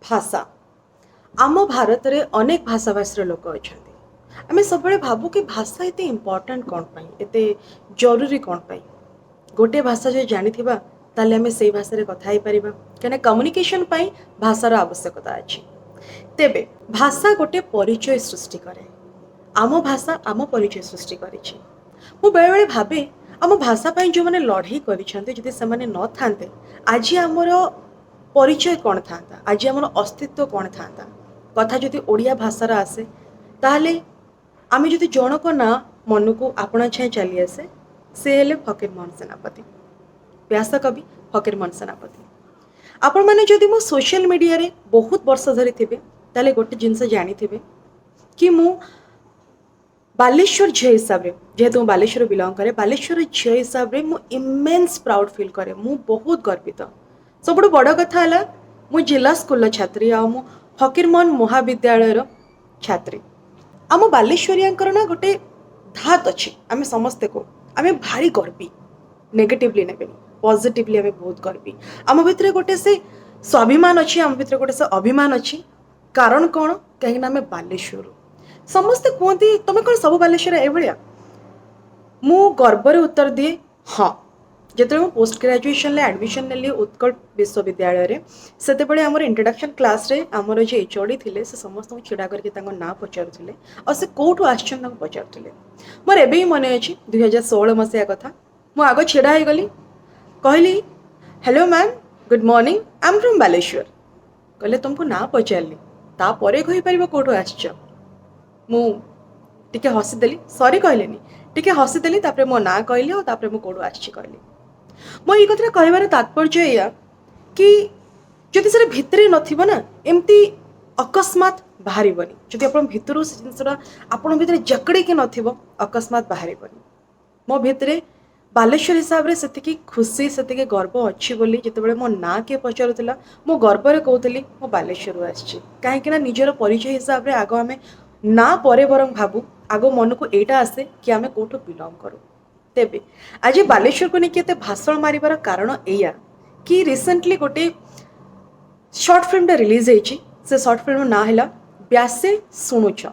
भाषा आम भारत में अनेक भाषाभाषी लोक अच्छा आम सब भावु कि भाषा एत इम्पोर्टाट कौन पाई एत जरूरी कौन पाई गोटे भाषा जो जानी ताले आम से भाषा कथा कहीं कम्युनिकेशन पाई भाषार आवश्यकता अच्छी तेबे भाषा गोटे परिचय सृष्टि करे आम भाषा आम परिचय सृष्टि करिछि मु बेले बेले भावे आम भाषा पाई जो मैंने लड़ाई करिसेंते से न थांते आज आमर परिचय कौन था आज आमर अस्तित्व कौन था कथा जदि ओडिया भाषार आसे ताहले आम जदि जनक ना मन को आपणा छाए चली आसे से हेले फकीरमोहन सेनापति व्यास कवि फकीरमोहन सेनापति आपण मैंने जदि मो सोशल मीडिया रे बहुत वर्ष धरी थिबे ताले गोटे जिनस जानी थिबे कि मु बालेश्वर झील हिसाब से जेहेतु मैं बालेश्वर बिलंग करे बालेश्वर झील हिसाब से मु इमेन्स प्राउड फील करे मु बहुत गर्वित सब बड़ कथा है मु जिला स्कूल छात्री आ मु फकीरमोहन महाविद्यालय छात्री आम बालेश्वरियांकर ना गोटे धात अच्छी आम समस्ते को आम भारी गर्वी नेगेटिवली ने पॉजिटिवली आम बहुत गर्वी आम भितर गोटे से स्वाभिमान अच्छी आम भितर गोटे से अभिमान अच्छी कारण कौन कहीं आम बालेश्वर समस्ते कहते तुम कौन सब बालेश्वर एभलिया मु गर्वर उत्तर दिए हाँ जिते मैं पोस्ट ग्रेजुएशन एडमिशन नेली उत्कल विश्वविद्यालय से आमर इंट्रोडक्शन क्लास रे आमर जो एचओडी थे से समस्त को छिड़ा करके ना पचारुले और से कौटू आसछन पचारुले मोर एबे ही मन अच्छी 2016 मसीहा कथा मु आग छिड़ा हो गली कहली hello ma'am good morning I am from Baleshwar कहले तुमको ना पचारली तापर कहीपर कौटू आसछ मु टिके हसीदेली सॉरी कहलेनी टिके हसीदेली तापर मो ना कहली और तापर मु कौटू आसछि कहली मो ये कथा कहबार तात्पर्य या कि जदि से भितरे नथिबो ना एमती अकस्मात बाहरिबनी जदि आपण भितरु से जिनसरा आपण भितरे जकड़ी के नथिबो अकस्मात बाहरिबनी मो भितरे बालेश्वर हिसाब से सेतिकी खुशी सेतिकी गर्व अच्छी बोली जितेबाला मो ना किए पचारुला मो गर्व कहूली मो बालेश्वर आसछि कहीं निजर परिचय हिसाब से आग आम ना परे बरं भावु आग मन को एटा आसे कि आम कौटू बिलंग करूँ तेबे आज बालेश्वर को लेकिन भाषण मारिबार कारण एया कि रिसेंटली गोटे शॉर्ट फिल्म रिलीज होती से शॉर्ट फिल्म ना है ब्यासे शुणुच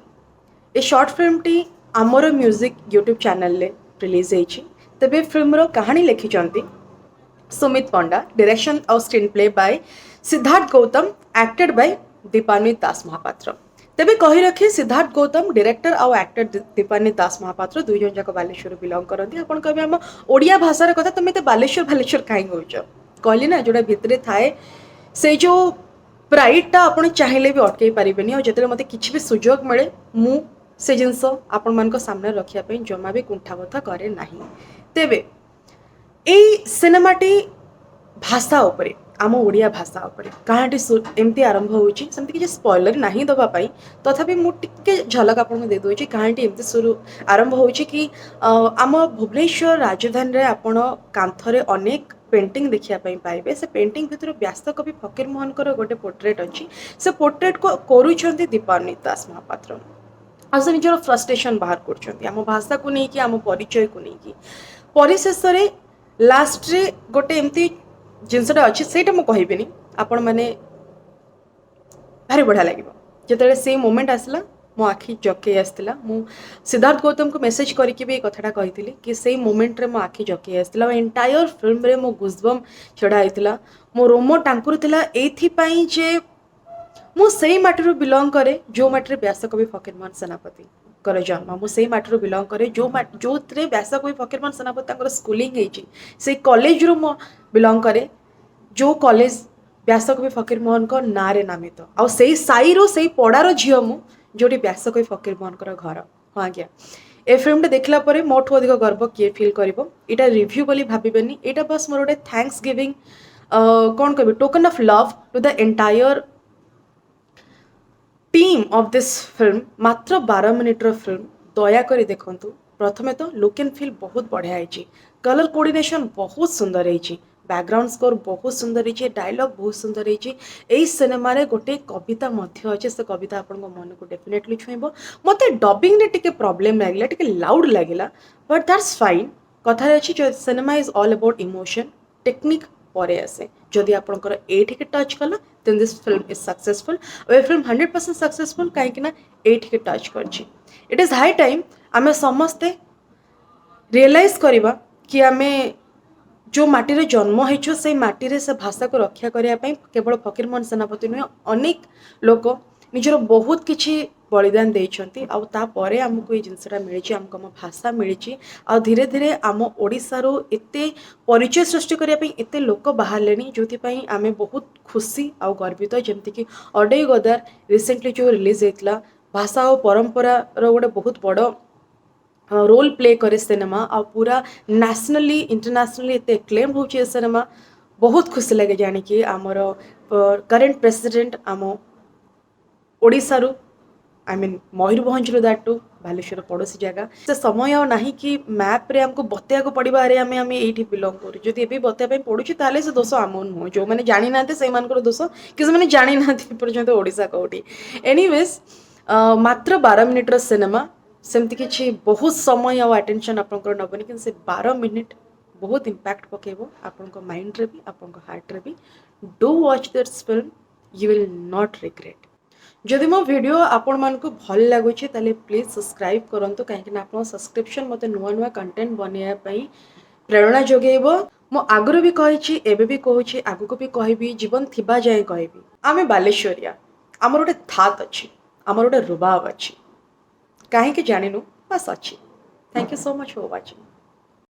ए शॉर्ट फिल्म टी आमर म्यूजिक यूट्यूब चैनल रे रिलीज होती तेबे फिल्म कहानी लिखिं सुमित पंडा डायरेक्शन और screenplay by Siddharth Gautam acted by Dipanwit Das Mahapatra तेबे कही रखे सिद्धार्थ गौतम डायरेक्टर और एक्टर दीपान्वित दास महापात्र दुई जन जाक बालेश्वर बिलंग करती आपन कहे आम ओडिया भाषार कथा तुम तो बालेश्वर बालेश्वर कहीं कौच कहली ना जोटा भितर थाए से जो प्राइडटा आपन चाहिए भी अटकई पारे और जो मत कि सुजोग मिले मु से जिनस आपण मान सामने रखापी जमा भी कुंठाबोध करे ना तेबे यही सिनेमाटी भाषा उपरे आम ओडिया भाषा उपरे कहानी एमती आरंभ होची सेमती किसी स्पॉइलर नहीं दवापाई तथापि मुझे झलक आपको दे दूसरी कहानी एमती शुरू आरंभ होची कि आम भुवनेश्वर राजधानी रे आपण कांथरे अनेक पेंटिंग देखापी पाइबे से पेंटिंग भितर व्यास कवि फकीरमोहन गोटे पोर्ट्रेट अच्छी से पोर्ट्रेट को करुँच दीपान्वित दास महापात्र आ से निजर फ्रस्ट्रेशन बाहर कर भाषा को लेकिन आम परिचय को लेकिन परिशेष लास्ट रे गोटे एमती जिनसटा अच्छी से कहबी आपण मैंने भारी बढ़िया लगे जिते से मोमेंट आसला मो आखि जके आसला मु सिद्धार्थ गौतम को मेसेज करके भी कथाटा कही कि से मोमेंट रे मो आखि जके आसला एंटायर फिल्म रे मो गुजबम चढ़ाई मो रोमो टांकुरुला एथिपाई जे मु से माटी बिलंग करे जो माटी व्यास कवि फकीरमोहन सेनापति कर जन्म मुझे माटी बिलंग करे जो व्यास कवि फकीरमोहन सेनापति स्कूलिंग से कॉलेज रू मो बिलंग करे जो कॉलेज व्यास कवि फकीरमोहन को ना रे नामित आउ से साई रो से पड़ार झील मु जोटी व्यास कवि फकीरमोहन घर हाँ आज्ञा ए फिल्म देखला परे मोठू अधिक गर्व किए फील करिवो एटा रिव्यू बोली भाबिबेनी एटा बस मोर गोटे थैंक्स गिविंग कौन कहबी token of love to the entire team of this film मात्र 12 मिनिट्र फिल्म दयाकोरी देखूँ प्रथमे तो लुक एंड फील बहुत बढ़िया है कलर कोऑर्डिनेशन बहुत सुंदर है बैकग्राउंड स्कोर बहुत सुंदर है डायलॉग बहुत सुंदर है यही सिनेमा रे गोटे कविता अच्छे से कविता आपण मन को डेफिनेटली छुईब मत डबिंग रे टिके प्रॉब्लम लगे टिके लाउड लगे बट दैट्स फाइन कथा अच्छी cinema is all about emotion technique परे आसे जदि आपणकर एठिके टच कला then this film is successful. A film 100% successful कहीं ना 8 के टच करछि. It is high time आमे समस्ते रियलाइज करवा कि आमे जो माटी जन्म हो से माटी से भाषा को रक्षा करने केवल फकीरमोहन सेनापति नुहे अनेक लोक निजर बहुत किछि बलिदान देइछंती आउ तापरे आमको ये जिनसटा मिली आमको आम भाषा मिली आ धीरे धीरे आम ओडिशार एते परिचय सृष्टि करने एते लोक बाहर जो आम बहुत खुशी आउ गर्वित जमती कि अडई गदार रिसेंटली जो रिलीज होता भाषा और परंपरार गोटे बहुत बड़ रोल प्ले करे सिनेमा आ पूरा नेशनली इंटरनेशनली एते एक्लेम्ड हो सिनेमा बहुत खुशी लगे जानी कि आमर करेंट प्रेसिडेंट आम ओडिशारू I mean Mayurbhanj that to Baleshwar पड़ोसी जगह से समय ना कि मैप रे हमको बतेया को पड़वा अरे आम आम ये बिलंग करूँ जब ये बतेया पड़ू ताले से दोष आम नुह जो मैंने जानी ना से दोष कि से जानी ना पर्यंत ओडिशा कौटी एनीवेज मात्र 12 मिनिट्र सिनेमा सेमती किसी बहुत समय आ अटेंशन आपंकर नबनी कि से 12 मिनिट बहुत इम्पैक्ट पकेब आपण माइंड रे भी आपण हार्ट रे भी do watch this film you will not regret जदि मो वीडियो आपण मानक भल लगुच प्लीज सब्सक्राइब करूँ कहीं आप सब्सक्रिप्शन मत नुआ नुआ कंटेंट बनवाई प्रेरणा जोगेब मो आगुरी भी कही एबे भी कहूँ आगू भी कहबी जीवन थिबा जाए कहबी आमे बालेश्वरिया आमर गोटे थात अच्छी आमर गोटे रुबाब अच्छी कहीं जानिनु बस अच्छी thank you so much for watching